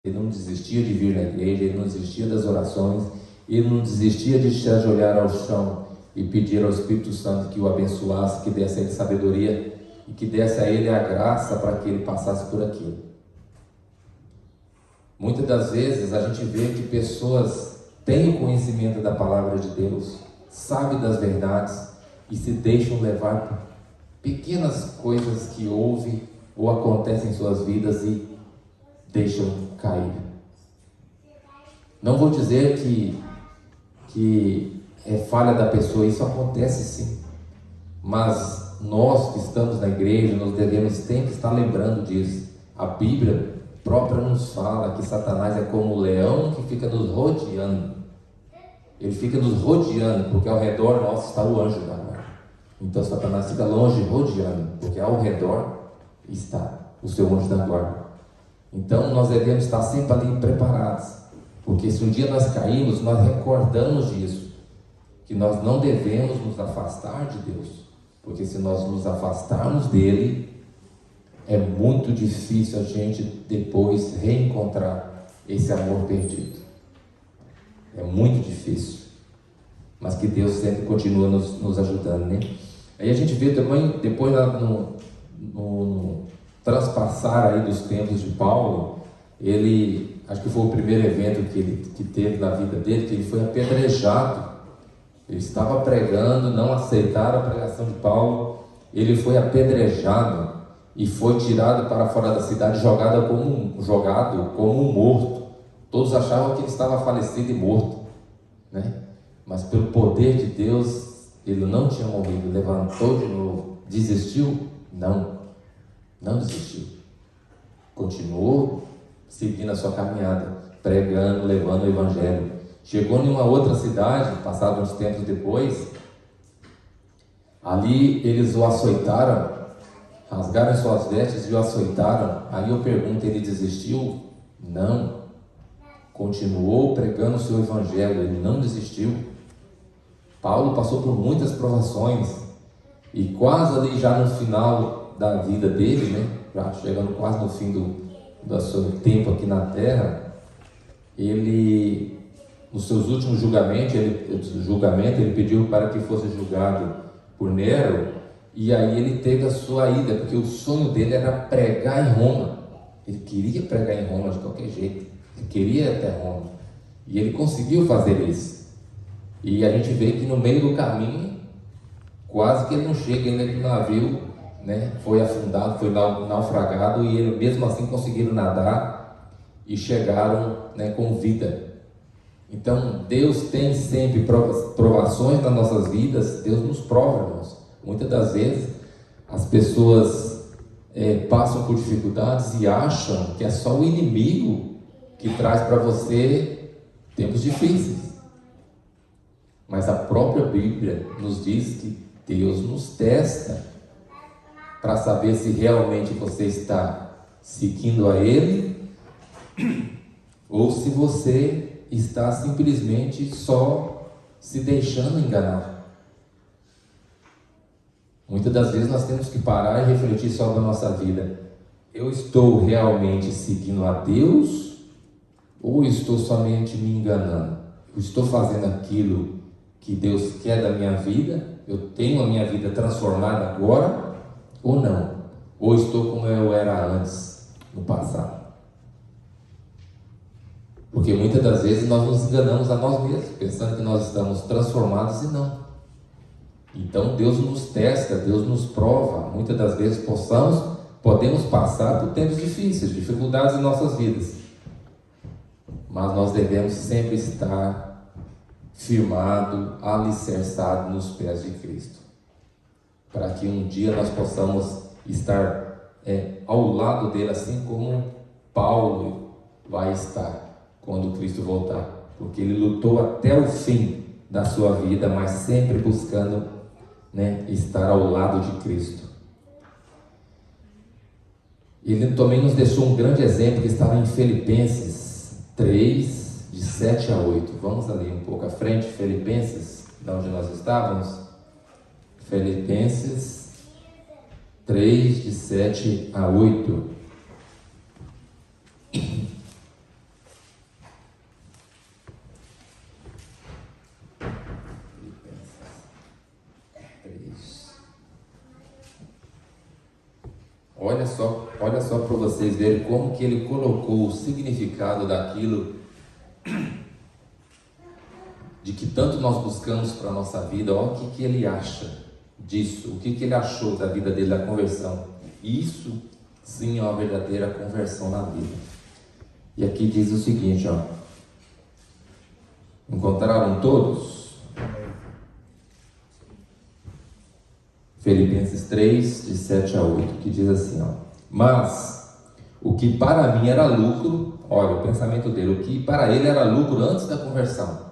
Ele não desistia de vir na igreja, ele não desistia das orações, ele não desistia de se ajoelhar ao chão e pedir ao Espírito Santo que o abençoasse, que desse a ele sabedoria e que desse a ele a graça para que ele passasse por aquilo. Muitas das vezes a gente vê que pessoas têm o conhecimento da palavra de Deus, sabem das verdades e se deixam levar por pequenas coisas que ouvem ou acontecem em suas vidas e deixam cair. Não vou dizer que é falha da pessoa, isso acontece sim, mas nós que estamos na igreja, nós devemos sempre estar lembrando disso. A Bíblia própria nos fala que Satanás é como um leão que fica nos rodeando. Ele fica nos rodeando, porque ao redor nosso está o anjo da guarda. Então Satanás fica longe rodeando, porque ao redor está o seu anjo da guarda. Então nós devemos estar sempre ali preparados, porque se um dia nós caímos, nós recordamos disso, que nós não devemos nos afastar de Deus, porque se nós nos afastarmos dele, é muito difícil a gente depois reencontrar esse amor perdido. É muito difícil, mas que Deus sempre continua nos ajudando, né? Aí a gente vê também, depois no transpassar aí dos tempos de Paulo, ele, acho que foi o primeiro evento que teve na vida dele, que ele foi apedrejado. Ele estava pregando, não aceitaram a pregação de Paulo, ele foi apedrejado e foi tirado para fora da cidade, jogado como um morto. Todos achavam que ele estava falecido e morto, né? Mas pelo poder de Deus, ele não tinha morrido, levantou de novo. Desistiu? Não desistiu. Continuou seguindo a sua caminhada, pregando, levando o evangelho. Chegou em uma outra cidade, passado uns tempos depois, ali eles o açoitaram, rasgaram suas vestes e o açoitaram. Aí eu pergunto, ele desistiu? Não. Continuou pregando o seu evangelho, ele não desistiu. Paulo passou por muitas provações e quase ali já no final da vida dele, né, já chegando quase no fim do seu tempo aqui na terra, ele, nos seus últimos julgamentos, ele pediu para que fosse julgado por Nero, e aí ele teve a sua ida, porque o sonho dele era pregar em Roma. Ele queria pregar em Roma de qualquer jeito, ele queria ir até Roma, e ele conseguiu fazer isso. E a gente vê que no meio do caminho, quase que ele não chega ainda, que o navio, né, foi afundado, foi naufragado, e ele mesmo assim conseguiram nadar e chegaram, né, com vida. Então Deus tem sempre provações nas nossas vidas. Deus nos prova, irmãos. Muitas das vezes as pessoas passam por dificuldades e acham que é só o inimigo que traz para você tempos difíceis. Mas a própria Bíblia nos diz que Deus nos testa para saber se realmente você está seguindo a Ele ou se você está simplesmente só se deixando enganar. Muitas das vezes nós temos que parar e refletir sobre a nossa vida. Eu estou realmente seguindo a Deus ou estou somente me enganando? Eu estou fazendo aquilo que Deus quer da minha vida? Eu tenho a minha vida transformada agora ou não? Ou estou como eu era antes, no passado? Porque muitas das vezes nós nos enganamos a nós mesmos, pensando que nós estamos transformados e não. Então Deus nos testa, Deus nos prova. Muitas das vezes podemos passar por tempos difíceis, dificuldades em nossas vidas, mas nós devemos sempre estar firmado, alicerçado nos pés de Cristo, para que um dia nós possamos estar ao lado dele, assim como Paulo vai estar quando Cristo voltar, porque ele lutou até o fim da sua vida, mas sempre buscando, né, estar ao lado de Cristo. Ele também nos deixou um grande exemplo que está em Filipenses 3, de 7 a 8. Vamos ali um pouco à frente, Filipenses, de onde nós estávamos. Filipenses 3, de 7 a 8. olha só para vocês verem como que ele colocou o significado daquilo de que tanto nós buscamos para a nossa vida. Olha o que ele acha disso, o que ele achou da vida dele, da conversão. Isso sim é uma verdadeira conversão na vida. E aqui diz o seguinte, ó: encontraram todos? Filipenses 3, de 7 a 8, que diz assim, ó: mas o que para mim era lucro, olha o pensamento dele, o que para ele era lucro antes da conversão,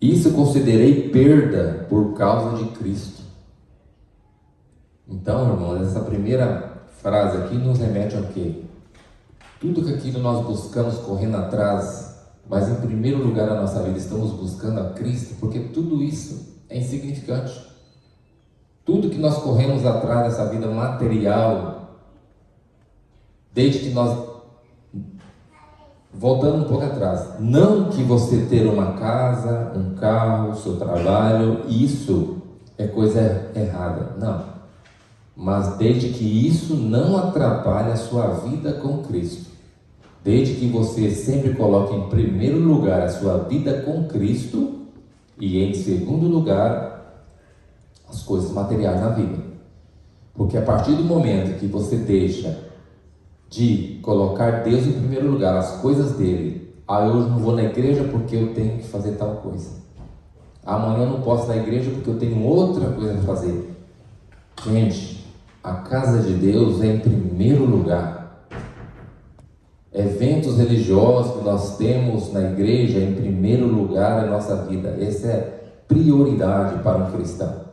isso considerei perda por causa de Cristo. Então, irmãos, essa primeira frase aqui nos remete ao quê? Tudo que aquilo nós buscamos correndo atrás, mas em primeiro lugar na nossa vida estamos buscando a Cristo, porque tudo isso é insignificante. Tudo que nós corremos atrás dessa vida material, desde que nós, voltando um pouco atrás, não que você ter uma casa, um carro, seu trabalho, isso é coisa errada, não. Mas desde que isso não atrapalhe a sua vida com Cristo, desde que você sempre coloque em primeiro lugar a sua vida com Cristo e em segundo lugar as coisas materiais na vida. Porque a partir do momento que você deixa de colocar Deus em primeiro lugar, as coisas dele, hoje não vou na igreja porque eu tenho que fazer tal coisa, amanhã eu não posso ir na igreja porque eu tenho outra coisa para fazer. Gente, a casa de Deus é em primeiro lugar. Eventos religiosos que nós temos na igreja, em primeiro lugar na nossa vida. Essa é prioridade para um cristão.